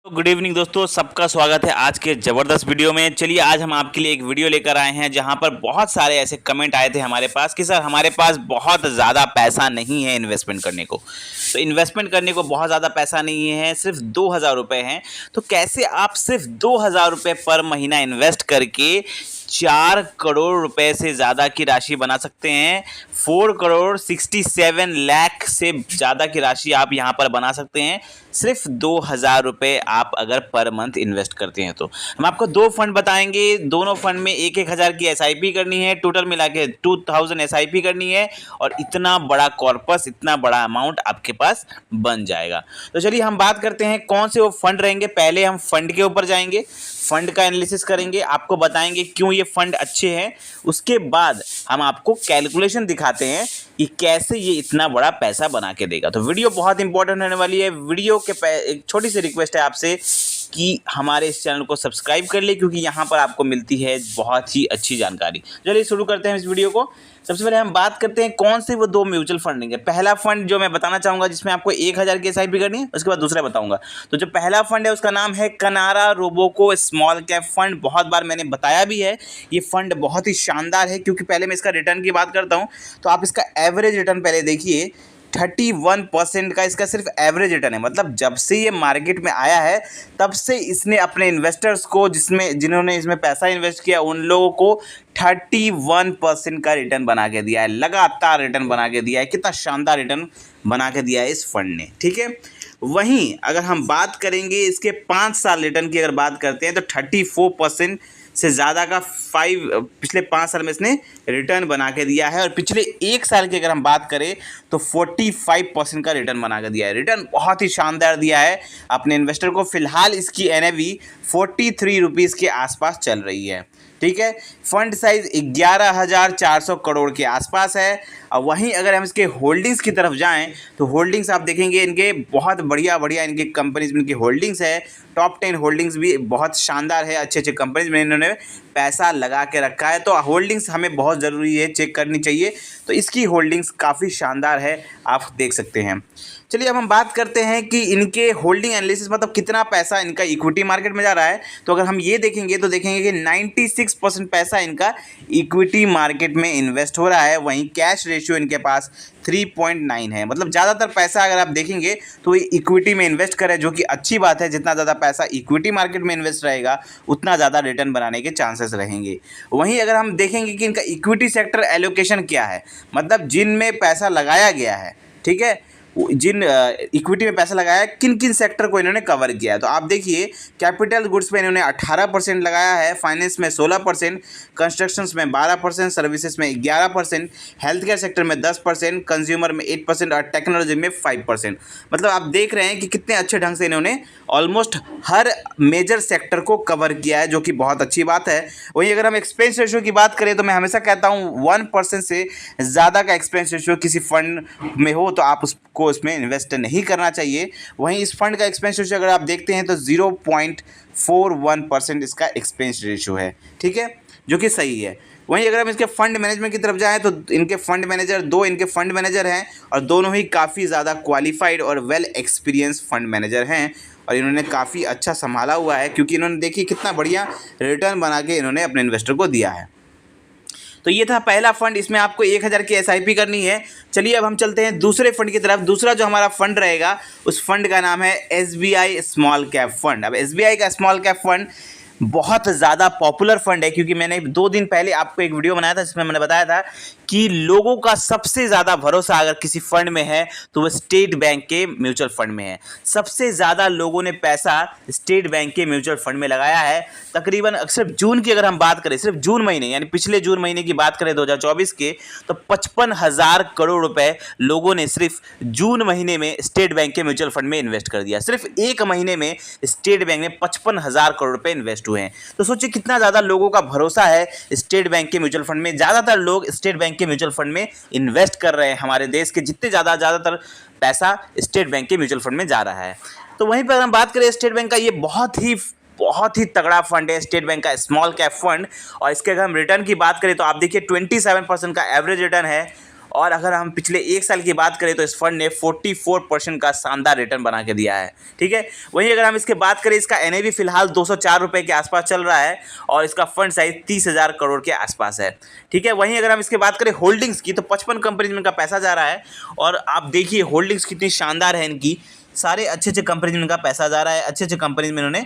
तो good evening दोस्तों, सबका स्वागत है आज के ज़बरदस्त वीडियो में। चलिए आज हम आपके लिए एक वीडियो लेकर आए हैं जहां पर बहुत सारे ऐसे कमेंट आए थे हमारे पास कि सर हमारे पास बहुत ज़्यादा पैसा नहीं है इन्वेस्टमेंट करने को। तो इन्वेस्टमेंट करने को बहुत ज़्यादा पैसा नहीं है, सिर्फ 2,000 रुपये हैं। तो कैसे आप सिर्फ 2,000 रुपये पर महीना इन्वेस्ट करके 4 करोड़ रुपए से ज़्यादा की राशि बना सकते हैं। 4 करोड़ 67 लाख से ज़्यादा की राशि आप यहाँ पर बना सकते हैं सिर्फ 2,000 रुपये आप अगर पर मंथ इन्वेस्ट करते हैं। तो हम आपको दो फंड बताएंगे, दोनों फंड में 1,000 की एसआईपी करनी है, टोटल मिला के 2,000 एसआईपी करनी है और इतना बड़ा कॉर्पस, इतना बड़ा अमाउंट आपके पास बन जाएगा। तो चलिए हम बात करते हैं कौन से वो फंड रहेंगे। पहले हम फंड के ऊपर जाएंगे, फंड का एनालिसिस करेंगे, आपको बताएंगे क्यों ये फंड अच्छे हैं। उसके बाद हम आपको कैलकुलेशन दिखाते हैं कि कैसे ये इतना बड़ा पैसा बना के देगा। तो वीडियो बहुत इंपॉर्टेंट होने वाली है। वीडियो के एक छोटी सी रिक्वेस्ट है आपसे कि हमारे इस चैनल को सब्सक्राइब कर ले, क्योंकि यहाँ पर आपको मिलती है बहुत ही अच्छी जानकारी। चलिए शुरू करते हैं इस वीडियो को। सबसे पहले हम बात करते हैं कौन से वो दो म्यूचुअल फंड हैं। पहला फंड जो मैं बताना चाहूँगा जिसमें आपको 1,000 की एसआईपी करनी है, उसके बाद दूसरा बताऊँगा। तो जो पहला फंड है उसका नाम है कनारा रोबोको स्मॉल कैप फंड। बहुत बार मैंने बताया भी है, ये फंड बहुत ही शानदार है। क्योंकि पहले मैं इसका रिटर्न की बात करता हूँ तो आप इसका एवरेज रिटर्न पहले देखिए। 31% का इसका सिर्फ एवरेज रिटर्न है। मतलब जब से ये मार्केट में आया है तब से इसने अपने इन्वेस्टर्स को, जिन्होंने इसमें पैसा इन्वेस्ट किया, उन लोगों को 31% का रिटर्न बना के दिया है। लगातार रिटर्न बना के दिया है। कितना शानदार रिटर्न बना के दिया है इस फंड ने, ठीक है। वहीं अगर हम बात करेंगे इसके 5 साल रिटर्न की, अगर बात करते हैं तो 34% से ज़्यादा का पिछले 5 साल में इसने रिटर्न बना के दिया है। और पिछले 1 साल की अगर हम बात करें तो 45% का रिटर्न बना के दिया है। रिटर्न बहुत ही शानदार दिया है अपने इन्वेस्टर को। फिलहाल इसकी एनएवी 43 रुपीज़ के आसपास चल रही है, ठीक है। फंड साइज 11,400 करोड़ के आसपास है। और वहीं अगर हम इसके होल्डिंग्स की तरफ जाएं तो होल्डिंग्स आप देखेंगे इनके बहुत बढ़िया इनके कंपनीज में इनकी होल्डिंग्स है। टॉप 10 होल्डिंग्स भी बहुत शानदार है। अच्छे अच्छे कंपनीज में इन्होंने पैसा लगा के रखा है। तो होल्डिंग्स हमें बहुत ज़रूरी है, चेक करनी चाहिए। तो इसकी होल्डिंग्स काफ़ी शानदार है, आप देख सकते हैं। चलिए अब हम बात करते हैं कि इनके होल्डिंग एनालिसिस, मतलब कितना पैसा इनका इक्विटी मार्केट में जा रहा है। तो अगर हम ये देखेंगे तो देखेंगे कि 96% पैसा इनका इक्विटी मार्केट में इन्वेस्ट हो रहा है। वहीं कैश रेशियो इनके पास 3.9 है। मतलब ज़्यादातर पैसा अगर आप देखेंगे तो ये इक्विटी में इन्वेस्ट करे, जो कि अच्छी बात है। जितना ज़्यादा पैसा इक्विटी मार्केट में इन्वेस्ट रहेगा उतना ज़्यादा रिटर्न बनाने के चांसेस रहेंगे। वहीं अगर हम देखेंगे कि इनका इक्विटी सेक्टर एलोकेशन क्या है, मतलब जिनमें पैसा लगाया गया है, ठीक है, जिन इक्विटी में पैसा लगाया है, किन किन सेक्टर को इन्होंने कवर किया है। तो आप देखिए कैपिटल गुड्स में इन्होंने 18% लगाया है, फाइनेंस में 16%, कंस्ट्रक्शंस में 12%, सर्विसेज में 11%, हेल्थ केयर सेक्टर में 10%, कंज्यूमर में 8% और टेक्नोलॉजी में 5%। मतलब आप देख रहे हैं कि कितने अच्छे ढंग से इन्होंने ऑलमोस्ट हर मेजर सेक्टर को कवर किया है, जो कि बहुत अच्छी बात है। वहीं अगर हम एक्सपेंस रेशियो की बात करें तो मैं हमेशा कहता हूँ 1% से ज़्यादा का एक्सपेंस रेशियो किसी फंड में हो तो आप उसको इसमें इन्वेस्ट नहीं करना चाहिए। वहीं इस फंड का एक्सपेंस रेशियो अगर आप देखते हैं तो 0.41% इसका एक्सपेंस रेशियो है, ठीक है, जो कि सही है। वहीं अगर हम इसके फंड मैनेजमेंट की तरफ जाएं तो इनके फंड मैनेजर, दो इनके फंड मैनेजर हैं और दोनों ही काफ़ी ज़्यादा क्वालिफाइड और वेल एक्सपीरियंस फंड मैनेजर हैं। और इन्होंने काफ़ी अच्छा संभाला हुआ है, क्योंकि इन्होंने देखिए कितना बढ़िया रिटर्न बना के इन्होंने अपने इन्वेस्टर को दिया है। तो ये था पहला फंड, इसमें आपको 1,000 की एसआईपी करनी है। चलिए अब हम चलते हैं दूसरे फंड की तरफ। दूसरा जो हमारा फंड रहेगा उस फंड का नाम है एसबीआई स्मॉल कैप फंड। अब एसबीआई का स्मॉल कैप फंड बहुत ज़्यादा पॉपुलर फंड है, क्योंकि मैंने 2 दिन पहले आपको एक वीडियो बनाया था जिसमें मैंने बताया था कि लोगों का सबसे ज़्यादा भरोसा अगर किसी फंड में है तो वह स्टेट बैंक के म्यूचुअल फंड में है। सबसे ज़्यादा लोगों ने पैसा स्टेट बैंक के म्यूचुअल फंड में लगाया है। तकरीबन सिर्फ जून की अगर हम बात करें, सिर्फ जून महीने यानी पिछले जून महीने की बात करें 2024 के, तो 55,000 करोड़ रुपए लोगों ने सिर्फ जून महीने में स्टेट बैंक के म्यूचुअल फंड में इन्वेस्ट कर दिया। सिर्फ एक महीने में स्टेट बैंक में 55,000 करोड़ रुपए इन्वेस्ट हुए हैं। तो सोचिए कितना ज़्यादा लोगों का भरोसा है स्टेट बैंक के म्यूचुअल फंड में। ज़्यादातर लोग स्टेट बैंक के म्यूचुअल फंड में इन्वेस्ट कर रहे हैं। हमारे देश के जितने ज़्यादातर पैसा स्टेट बैंक के म्यूचुअल फंड में जा रहा है। तो वहीं पर हम बात करें स्टेट बैंक का, ये बहुत ही तगड़ा फंड है स्टेट बैंक का स्मॉल कैप फंड। और इसके अगर हम रिटर्न की बात करें तो आप देखिए 27% का एवरेज रिटर्न है। और अगर हम पिछले 1 साल की बात करें तो इस फंड ने 44% का शानदार रिटर्न बना के दिया है। ठीक है, वहीं अगर हम इसके बात करें, इसका NAV फिलहाल 204 रुपये के आसपास चल रहा है और इसका फंड साइज 30,000 करोड़ के आसपास है। ठीक है, वहीं अगर हम इसके बात करें होल्डिंग्स की तो 55 कंपनीज में इनका पैसा जा रहा है और आप देखिए होल्डिंग्स कितनी शानदार है इनकी। सारे अच्छे कंपनीज में इनका पैसा जा रहा है, अच्छे कंपनीज में इन्होंने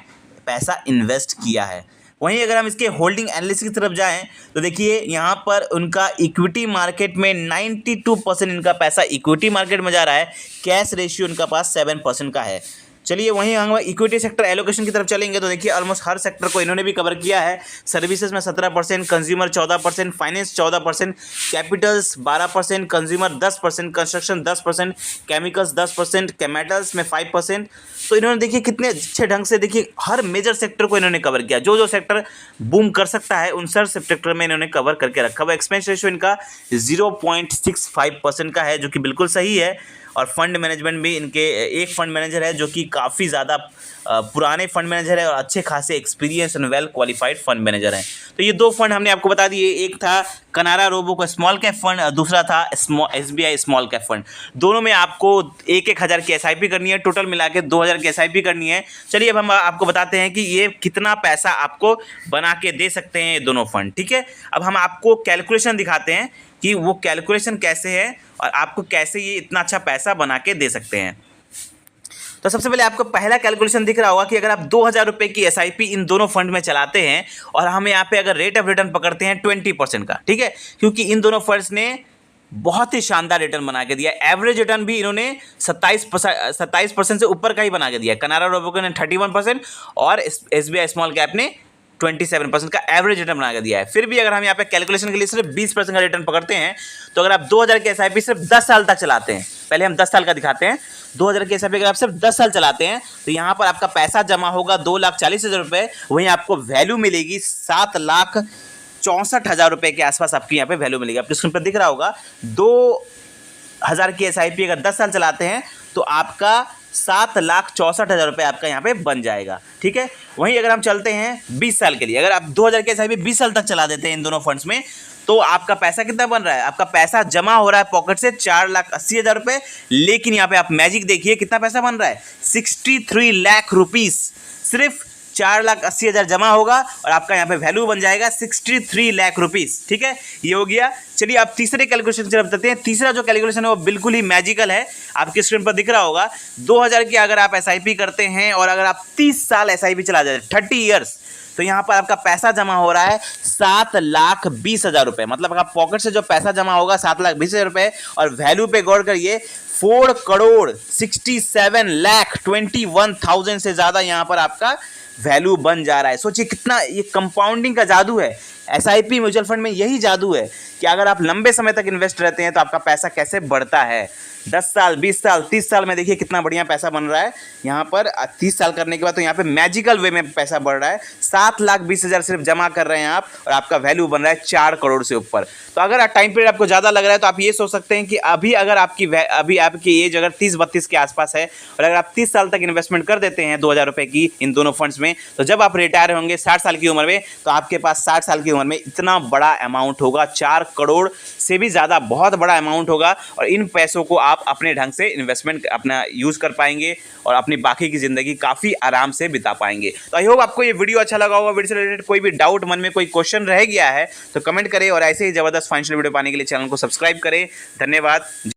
पैसा इन्वेस्ट किया है। वहीं अगर हम इसके होल्डिंग एनालिसिस की तरफ जाएं तो देखिए यहाँ पर उनका इक्विटी मार्केट में 92% इनका पैसा इक्विटी मार्केट में जा रहा है। कैश रेशियो इनका पास 7% का है। चलिए वहीं हम इक्विटी सेक्टर एलोकेशन की तरफ चलेंगे तो देखिए ऑलमोस्ट हर सेक्टर को इन्होंने भी कवर किया है। सर्विसेज में 17%, consumer 14%, finance 14%, Capitals 12%, consumer 10%, construction 10%, chemicals 10%, metals में 5%। तो इन्होंने देखिए कितने अच्छे ढंग से देखिए हर मेजर सेक्टर को इन्होंने कवर किया। जो सेक्टर बूम कर सकता है उन सब सेक्टर में इन्होंने कवर करके रखा हुआ। एक्सपेंस रेशियो इनका 0.65% का है जो कि बिल्कुल सही है। और फंड मैनेजमेंट भी इनके एक फंड मैनेजर है जो कि काफ़ी ज़्यादा पुराने फंड मैनेजर है और अच्छे खासे experience and well qualified fund manager हैं। तो ये 2 फंड हमने आपको बता दिए, एक था कनारा रोबो का स्मॉल कैप फंड और दूसरा था SBI स्मॉल कैप फंड। दोनों में आपको 1-1 हज़ार की SIP करनी है, टोटल मिला के 2,000 की SIP करनी है। चलिए अब हम आपको बताते हैं कि ये कितना पैसा आपको बना के दे सकते हैं ये दोनों फंड। ठीक है, अब हम आपको कैलकुलेशन दिखाते हैं कि वो कैलकुलेशन कैसे है और आपको कैसे ये इतना अच्छा पैसा बना के दे सकते हैं। तो सबसे पहले आपको पहला कैलकुलेशन दिख रहा होगा कि अगर आप 2,000 रुपये की SIP इन दोनों फंड में चलाते हैं और हम यहाँ पे अगर रेट ऑफ रिटर्न पकड़ते हैं 20% का, ठीक है, क्योंकि इन दोनों फंड्स ने बहुत ही शानदार रिटर्न बना के दिया। एवरेज रिटर्न भी इन्होंने 27% से ऊपर का ही बना के दिया। कनारा रोबो ने 31% और SBI स्मॉल कैप ने 27% का एवरेज रिटर्न बना के दिया है। फिर भी अगर हम यहाँ पे कैलकुलेशन के लिए सिर्फ 20% का रिटर्न पकड़ते हैं तो अगर आप 2,000 की SIP सिर्फ 10 साल तक चलाते हैं, पहले हम 10 साल का दिखाते हैं, 2,000 की SIP अगर आप सिर्फ 10 साल चलाते हैं तो यहाँ पर आपका पैसा जमा होगा 2,40,000 रुपये। वहीं आपको वैल्यू मिलेगी 7,64,000 रुपये के आसपास आपकी यहाँ पे वैल्यू मिलेगी। आपके स्क्रीन पर दिख रहा होगा 2,000 की SIP अगर 10 साल चलाते हैं तो आपका 7,64,000 रुपये आपका यहाँ पे बन जाएगा। ठीक है, वहीं अगर हम चलते हैं 20 साल के लिए, अगर आप 2,000 के SIP 20 साल तक चला देते हैं इन दोनों फंड्स में तो आपका पैसा कितना बन रहा है? आपका पैसा जमा हो रहा है पॉकेट से 4,80,000 रुपये। लेकिन यहाँ पे आप मैजिक देखिए कितना पैसा बन रहा है, 63 लाख रुपीस। सिर्फ 4,80,000 जमा होगा और आपका यहाँ पे वैल्यू बन जाएगा 63 लाख रुपीस। ठीक है, ये हो गया। चलिए आप तीसरे कैलकुलेशन की तरफ चलते हैं। तीसरा जो कैलकुलेशन है वो बिल्कुल ही मैजिकल है, आपके स्क्रीन पर दिख रहा होगा। 2,000 की अगर आप SIP करते हैं और अगर आप 30 साल SIP चला जाए 30 ईयर्स, तो यहाँ पर आपका पैसा जमा हो रहा है 7,20,000 रुपये। मतलब आप पॉकेट से जो पैसा जमा होगा 7,20,000 रुपये और वैल्यू पे गौर करिए 4,67,21,000 से ज़्यादा यहाँ पर आपका वैल्यू बन जा रहा है। सोचिए कितना ये कंपाउंडिंग का जादू है। SIP म्यूचुअल फंड में यही जादू है कि अगर आप लंबे समय तक इन्वेस्ट रहते हैं तो आपका पैसा कैसे बढ़ता है। 10 साल, 20 साल, 30 साल में देखिए कितना बढ़िया पैसा बन रहा है। यहाँ पर 30 साल करने के बाद तो यहाँ पे मैजिकल वे में पैसा बढ़ रहा है। 7,20,000 सिर्फ जमा कर रहे हैं आप और आपका वैल्यू बन रहा है 4 करोड़ से ऊपर। तो अगर टाइम पीरियड आपको ज़्यादा लग रहा है तो आप ये सोच सकते हैं कि अभी अगर आपकी एज अगर 30-32 के आसपास है और अगर आप 30 साल तक इन्वेस्टमेंट कर देते हैं 2,000 रुपये की इन दोनों फंड्स में, तो जब आप रिटायर होंगे 60 साल की उम्र में तो आपके पास 60 साल की उम्र में इतना बड़ा अमाउंट होगा, 4 करोड़ से भी ज़्यादा बहुत बड़ा अमाउंट होगा। और इन पैसों को आप अपने ढंग से इन्वेस्टमेंट अपना यूज़ कर पाएंगे और अपनी बाकी की ज़िंदगी काफ़ी आराम से बिता पाएंगे। तो आई होप आपको ये वीडियो अच्छा लगा होगा। वीडियो से रिलेटेड कोई भी डाउट, मन में कोई क्वेश्चन रह गया है तो कमेंट करें और ऐसे ही ज़बरदस्त फाइनेंशियल वीडियो पाने के लिए चैनल को सब्सक्राइब करें। धन्यवाद।